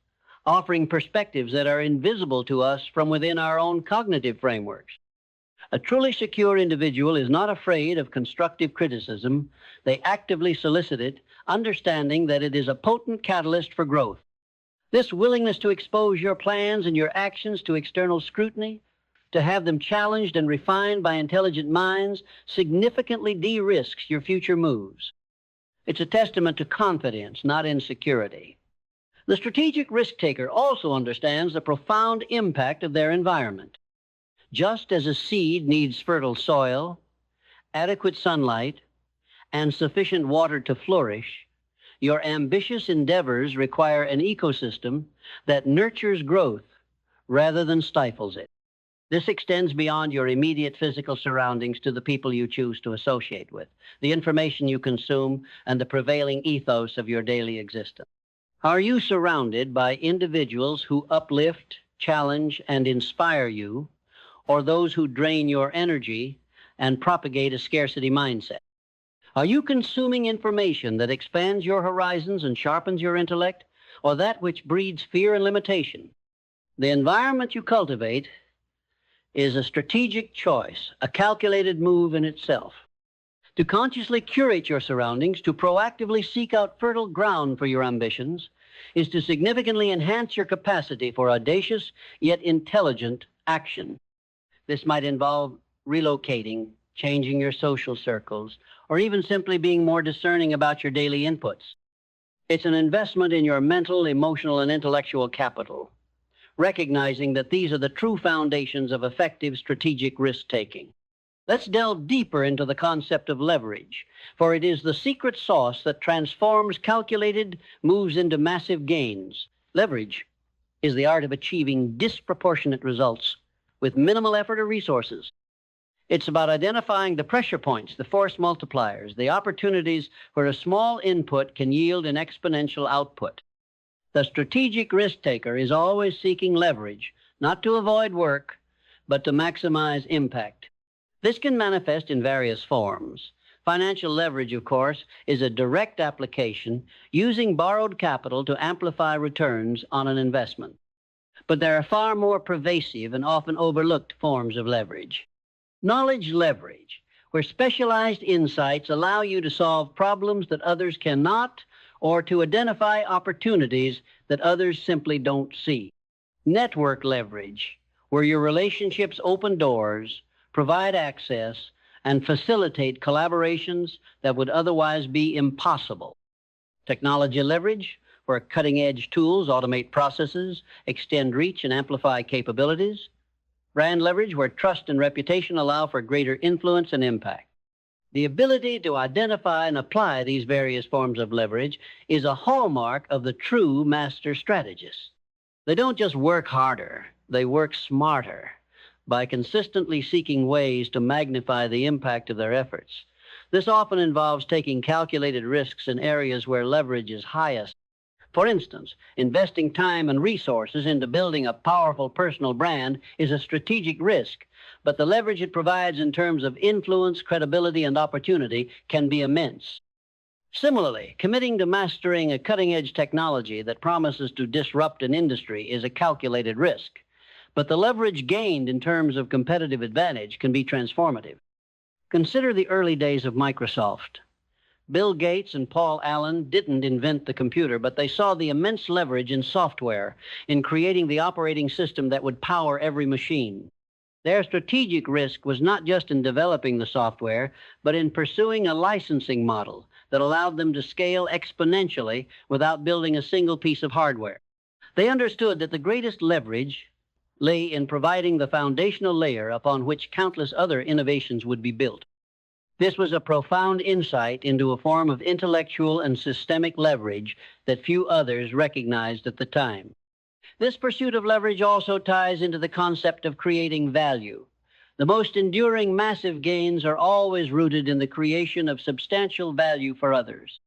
offering perspectives that are invisible to us from within our own cognitive frameworks. A truly secure individual is not afraid of constructive criticism. They actively solicit it, understanding that it is a potent catalyst for growth. This willingness to expose your plans and your actions to external scrutiny, to have them challenged and refined by intelligent minds, significantly de-risks your future moves. It's a testament to confidence, not insecurity. The strategic risk-taker also understands the profound impact of their environment. Just as a seed needs fertile soil, adequate sunlight, and sufficient water to flourish, your ambitious endeavors require an ecosystem that nurtures growth rather than stifles it. This extends beyond your immediate physical surroundings to the people you choose to associate with, the information you consume, and the prevailing ethos of your daily existence. Are you surrounded by individuals who uplift, challenge, and inspire you, or those who drain your energy and propagate a scarcity mindset? Are you consuming information that expands your horizons and sharpens your intellect, or that which breeds fear and limitation? The environment you cultivate is a strategic choice, a calculated move in itself. To consciously curate your surroundings, to proactively seek out fertile ground for your ambitions, is to significantly enhance your capacity for audacious yet intelligent action. This might involve relocating, changing your social circles, or even simply being more discerning about your daily inputs. It's an investment in your mental, emotional, and intellectual capital, recognizing that these are the true foundations of effective strategic risk-taking. Let's delve deeper into the concept of leverage, for it is the secret sauce that transforms calculated moves into massive gains. Leverage is the art of achieving disproportionate results with minimal effort or resources. It's about identifying the pressure points, the force multipliers, the opportunities where a small input can yield an exponential output. The strategic risk taker is always seeking leverage, not to avoid work, but to maximize impact. This can manifest in various forms. Financial leverage, of course, is a direct application using borrowed capital to amplify returns on an investment. But there are far more pervasive and often overlooked forms of leverage. Knowledge leverage, where specialized insights allow you to solve problems that others cannot or to identify opportunities that others simply don't see. Network leverage, where your relationships open doors, provide access, and facilitate collaborations that would otherwise be impossible. Technology leverage, where cutting-edge tools automate processes, extend reach, and amplify capabilities. Brand leverage, where trust and reputation allow for greater influence and impact. The ability to identify and apply these various forms of leverage is a hallmark of the true master strategist. They don't just work harder, they work smarter by consistently seeking ways to magnify the impact of their efforts. This often involves taking calculated risks in areas where leverage is highest. For instance, investing time and resources into building a powerful personal brand is a strategic risk, but the leverage it provides in terms of influence, credibility, and opportunity can be immense. Similarly, committing to mastering a cutting-edge technology that promises to disrupt an industry is a calculated risk, but the leverage gained in terms of competitive advantage can be transformative. Consider the early days of Microsoft. Bill Gates and Paul Allen didn't invent the computer, but they saw the immense leverage in software in creating the operating system that would power every machine. Their strategic risk was not just in developing the software, but in pursuing a licensing model that allowed them to scale exponentially without building a single piece of hardware. They understood that the greatest leverage lay in providing the foundational layer upon which countless other innovations would be built. This was a profound insight into a form of intellectual and systemic leverage that few others recognized at the time. This pursuit of leverage also ties into the concept of creating value. The most enduring massive gains are always rooted in the creation of substantial value for others.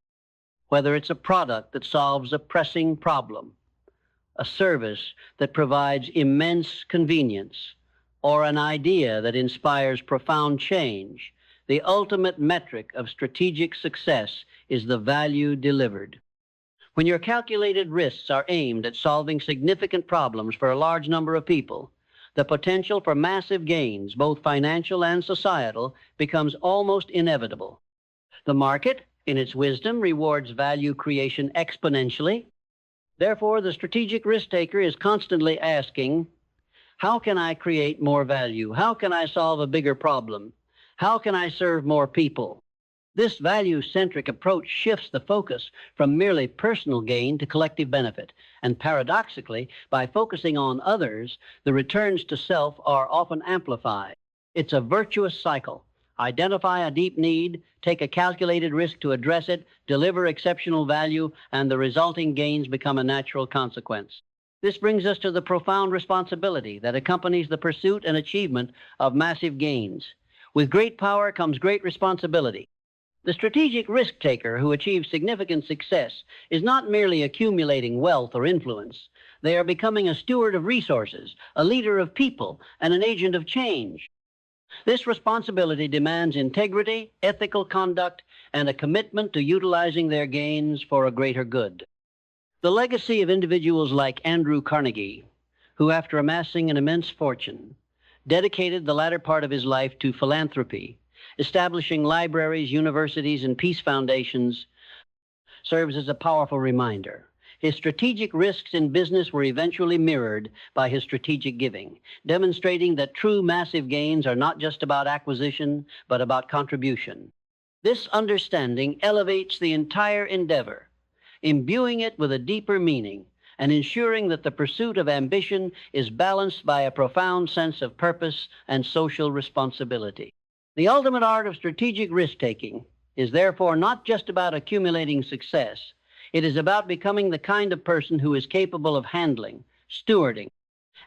Whether it's a product that solves a pressing problem, a service that provides immense convenience, or an idea that inspires profound change, the ultimate metric of strategic success is the value delivered. When your calculated risks are aimed at solving significant problems for a large number of people, the potential for massive gains, both financial and societal, becomes almost inevitable. The market, in its wisdom, rewards value creation exponentially. Therefore, the strategic risk taker is constantly asking, how can I create more value? How can I solve a bigger problem? How can I serve more people? This value-centric approach shifts the focus from merely personal gain to collective benefit. And paradoxically, by focusing on others, the returns to self are often amplified. It's a virtuous cycle. Identify a deep need, take a calculated risk to address it, deliver exceptional value, and the resulting gains become a natural consequence. This brings us to the profound responsibility that accompanies the pursuit and achievement of massive gains. With great power comes great responsibility. The strategic risk taker who achieves significant success is not merely accumulating wealth or influence. They are becoming a steward of resources, a leader of people, and an agent of change. This responsibility demands integrity, ethical conduct, and a commitment to utilizing their gains for a greater good. The legacy of individuals like Andrew Carnegie, who after amassing an immense fortune, dedicated the latter part of his life to philanthropy, establishing libraries, universities, and peace foundations, serves as a powerful reminder. His strategic risks in business were eventually mirrored by his strategic giving, demonstrating that true massive gains are not just about acquisition, but about contribution. This understanding elevates the entire endeavor, imbuing it with a deeper meaning and ensuring that the pursuit of ambition is balanced by a profound sense of purpose and social responsibility. The ultimate art of strategic risk-taking is therefore not just about accumulating success. It is about becoming the kind of person who is capable of handling, stewarding,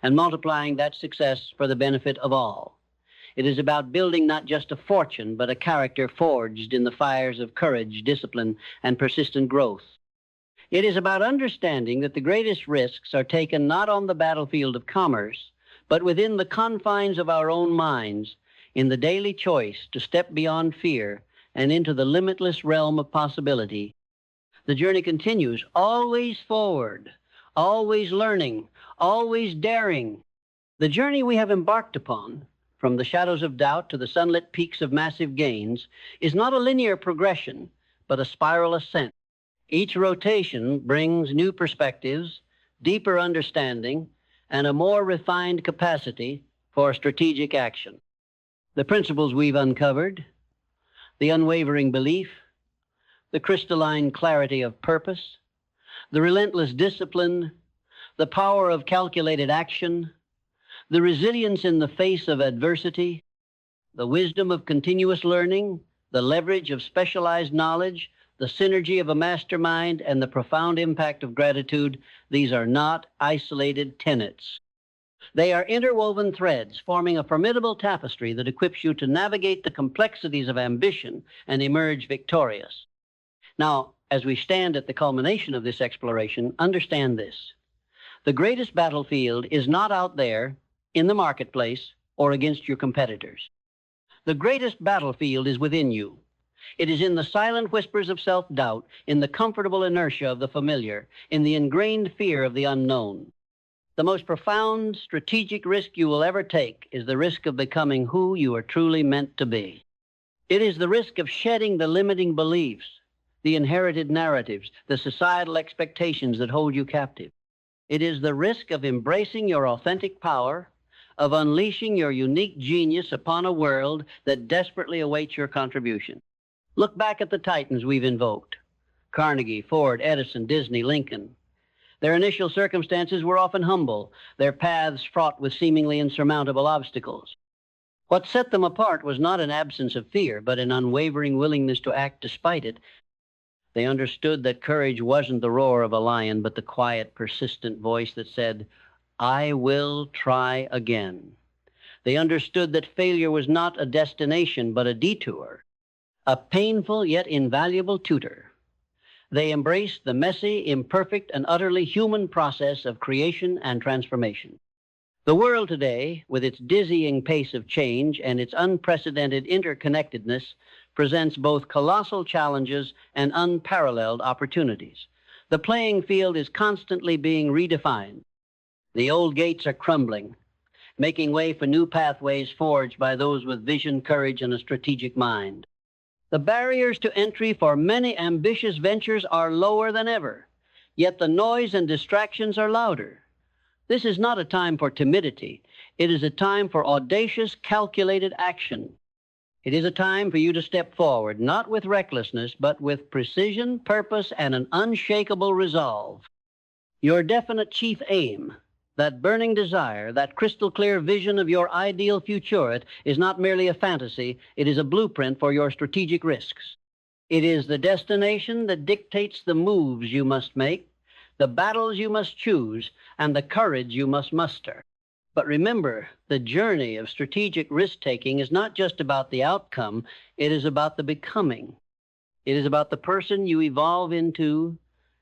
and multiplying that success for the benefit of all. It is about building not just a fortune, but a character forged in the fires of courage, discipline, and persistent growth. It is about understanding that the greatest risks are taken not on the battlefield of commerce, but within the confines of our own minds, in the daily choice to step beyond fear and into the limitless realm of possibility. The journey continues, always forward, always learning, always daring. The journey we have embarked upon, from the shadows of doubt to the sunlit peaks of massive gains, is not a linear progression, but a spiral ascent. Each rotation brings new perspectives, deeper understanding, and a more refined capacity for strategic action. The principles we've uncovered, the unwavering belief, the crystalline clarity of purpose, the relentless discipline, the power of calculated action, the resilience in the face of adversity, the wisdom of continuous learning, the leverage of specialized knowledge, the synergy of a mastermind, and the profound impact of gratitude, these are not isolated tenets. They are interwoven threads forming a formidable tapestry that equips you to navigate the complexities of ambition and emerge victorious. Now, as we stand at the culmination of this exploration, understand this. The greatest battlefield is not out there in the marketplace or against your competitors. The greatest battlefield is within you. It is in the silent whispers of self-doubt, in the comfortable inertia of the familiar, in the ingrained fear of the unknown. The most profound strategic risk you will ever take is the risk of becoming who you are truly meant to be. It is the risk of shedding the limiting beliefs, the inherited narratives, the societal expectations that hold you captive. It is the risk of embracing your authentic power, of unleashing your unique genius upon a world that desperately awaits your contribution. Look back at the titans we've invoked: Carnegie, Ford, Edison, Disney, Lincoln. Their initial circumstances were often humble, their paths fraught with seemingly insurmountable obstacles. What set them apart was not an absence of fear, but an unwavering willingness to act despite it. They understood that courage wasn't the roar of a lion, but the quiet, persistent voice that said, "I will try again." They understood that failure was not a destination, but a detour, a painful yet invaluable tutor. They embraced the messy, imperfect, and utterly human process of creation and transformation. The world today, with its dizzying pace of change and its unprecedented interconnectedness, presents both colossal challenges and unparalleled opportunities. The playing field is constantly being redefined. The old gates are crumbling, making way for new pathways forged by those with vision, courage, and a strategic mind. The barriers to entry for many ambitious ventures are lower than ever, yet the noise and distractions are louder. This is not a time for timidity. It is a time for audacious, calculated action. It is a time for you to step forward, not with recklessness, but with precision, purpose, and an unshakable resolve. Your definite chief aim, that burning desire, that crystal-clear vision of your ideal future, is not merely a fantasy, it is a blueprint for your strategic risks. It is the destination that dictates the moves you must make, the battles you must choose, and the courage you must muster. But remember, the journey of strategic risk-taking is not just about the outcome, it is about the becoming. It is about the person you evolve into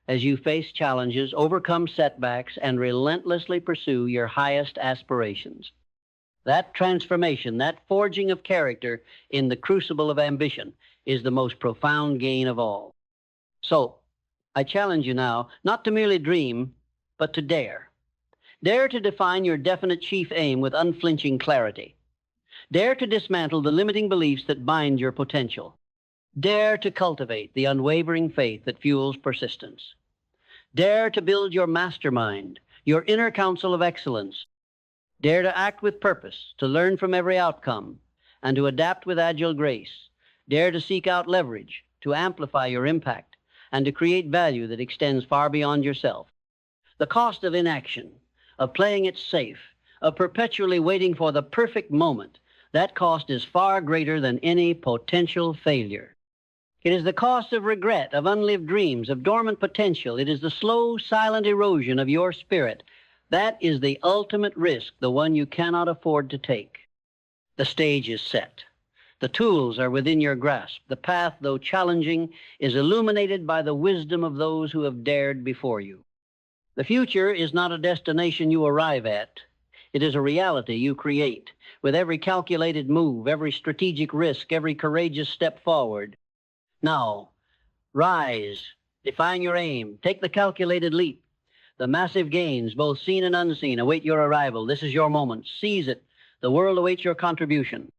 as you face challenges, overcome setbacks, and relentlessly pursue your highest aspirations. That transformation, that forging of character in the crucible of ambition, is the most profound gain of all. So, I challenge you now not to merely dream, but to dare. Dare to define your definite chief aim with unflinching clarity. Dare to dismantle the limiting beliefs that bind your potential. Dare to cultivate the unwavering faith that fuels persistence. Dare to build your mastermind, your inner council of excellence. Dare to act with purpose, to learn from every outcome, and to adapt with agile grace. Dare to seek out leverage, to amplify your impact, and to create value that extends far beyond yourself. The cost of inaction, of playing it safe, of perpetually waiting for the perfect moment, That cost is far greater than any potential failure. It is the cost of regret, of unlived dreams, of dormant potential. It is the slow, silent erosion of your spirit. That is the ultimate risk, the one you cannot afford to take. The stage is set. The tools are within your grasp. The path, though challenging, is illuminated by the wisdom of those who have dared before you. The future is not a destination you arrive at. It is a reality you create with every calculated move, every strategic risk, every courageous step forward. Now, rise, define your aim, take the calculated leap. The massive gains, both seen and unseen, await your arrival. This is your moment. Seize it. The world awaits your contribution.